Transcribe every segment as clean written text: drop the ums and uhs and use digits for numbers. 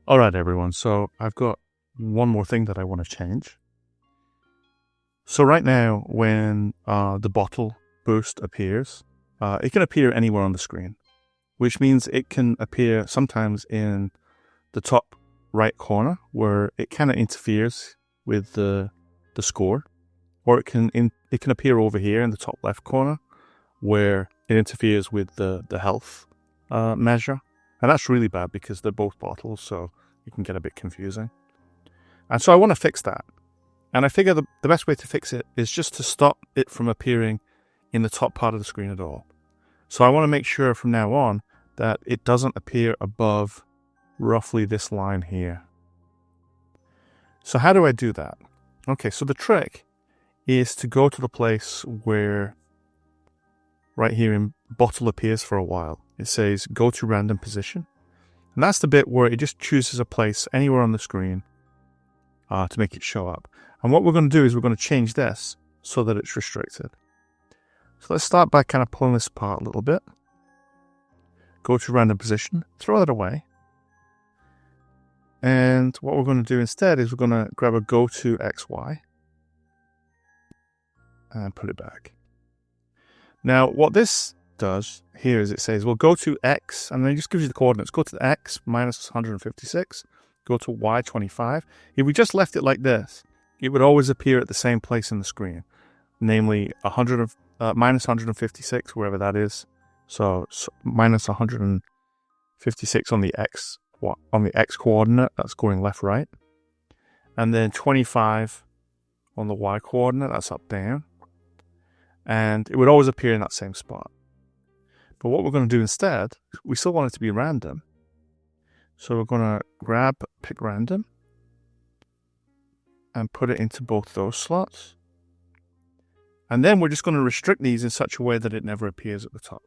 All right, everyone. So I've got one more thing that I want to change. So right now, when the bottle boost appears, it can appear anywhere on the screen, which means it can appear sometimes in the top right corner where it kind of interferes with the score, or it can appear over here in the top left corner where it interferes with the health measure. And that's really bad because they're both bottles, so it can get a bit confusing. And so I want to fix that. And I figure the best way to fix it is just to stop it from appearing in the top part of the screen at all. So I want to make sure from now on that it doesn't appear above roughly this line here. So how do I do that? Okay, so the trick is to go to the place where right here in bottle appears for a while. It says go to random position. And that's the bit where it just chooses a place anywhere on the screen to make it show up. And what we're going to do is we're going to change this so that it's restricted. So let's start by kind of pulling this apart a little bit. Go to random position, throw that away. And what we're going to do instead is we're going to grab a go to XY and put it back. Now, what this does here is it says, well, go to X, and then it just gives you the coordinates. Go to X minus 156, go to Y 25. If we just left it like this, it would always appear at the same place in the screen, namely minus 156, wherever that is. So minus 156 on the X coordinate, that's going left, right. And then 25 on the Y coordinate, that's up, down. And it would always appear in that same spot. But what we're going to do instead, we still want it to be random. So we're going to pick random, and put it into both those slots. And then we're just going to restrict these in such a way that it never appears at the top.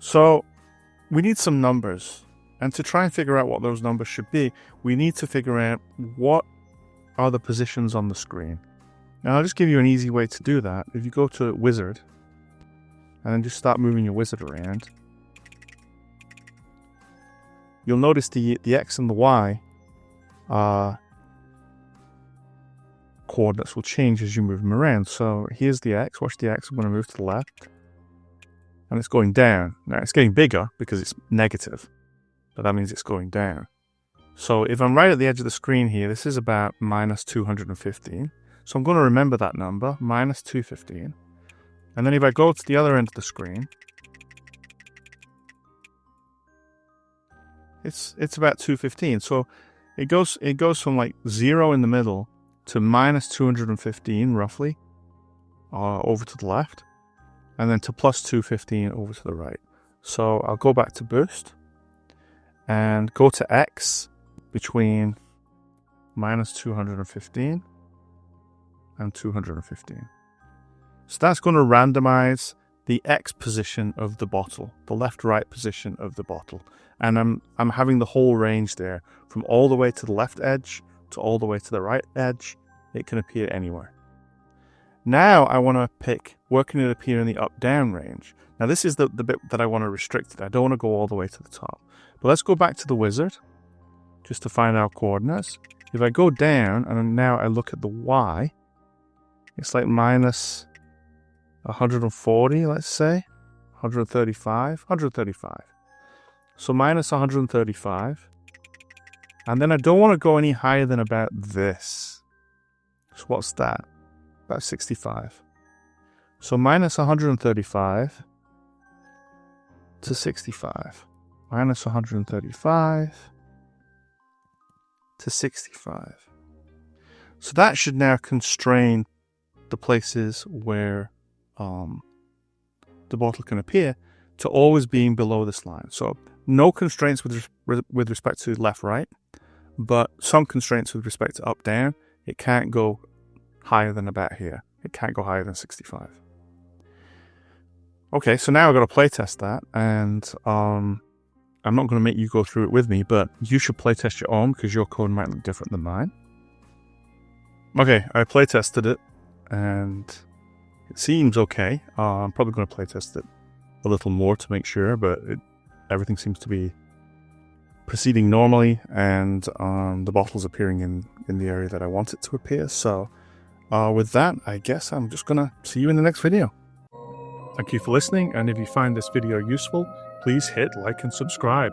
So we need some numbers. And to try and figure out what those numbers should be, we need to figure out what are the positions on the screen. Now, I'll just give you an easy way to do that. If you go to Wizard, and then just start moving your wizard around, you'll notice the X and the Y coordinates will change as you move them around. So here's the X. Watch the X. I'm going to move to the left. And it's going down. Now, it's getting bigger because it's negative, but that means it's going down. So if I'm right at the edge of the screen here, this is about minus 215. So I'm going to remember that number, minus 215. And then if I go to the other end of the screen, it's about 215. So it goes from like 0 in the middle to minus 215 roughly over to the left, and then to plus 215 over to the right. So I'll go back to boost and go to X between minus 215 and 215. So that's going to randomize the X position of the bottle, the left-right position of the bottle. And I'm having the whole range there, from all the way to the left edge to all the way to the right edge. It can appear anywhere. Now I want to pick where can it appear in the up-down range. Now this is the bit that I want to restrict it. I don't want to go all the way to the top. But let's go back to the wizard just to find our coordinates. If I go down and now I look at the Y, it's like minus 140, let's say, 135. So minus 135. And then I don't want to go any higher than about this. So what's that? About 65. So minus 135 to 65. Minus 135 to 65. So that should now constrain the places where the bottle can appear to always being below this line. So no constraints with respect to left-right, but some constraints with respect to up-down. It can't go higher than about here. It can't go higher than 65. Okay, so now I've got to playtest that, and I'm not going to make you go through it with me, but you should playtest your own because your code might look different than mine. Okay, I playtested it, and it seems okay. I'm probably going to playtest it a little more to make sure, but everything seems to be proceeding normally, and the bottle's appearing in the area that I want it to appear. So with that, I guess I'm just gonna see you in the next video. Thank you for listening, and if you find this video useful, please hit like and subscribe.